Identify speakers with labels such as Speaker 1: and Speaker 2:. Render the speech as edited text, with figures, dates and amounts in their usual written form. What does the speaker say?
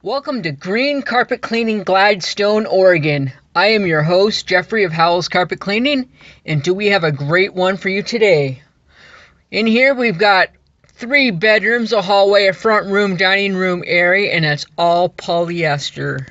Speaker 1: Welcome to Green Carpet Cleaning, Gladstone, Oregon. I am your host, Jeffrey of Howells Carpet Cleaning, and we have a great one for you today. In here we've got 3 bedrooms, a hallway, a front room, dining room area, and it's all polyester.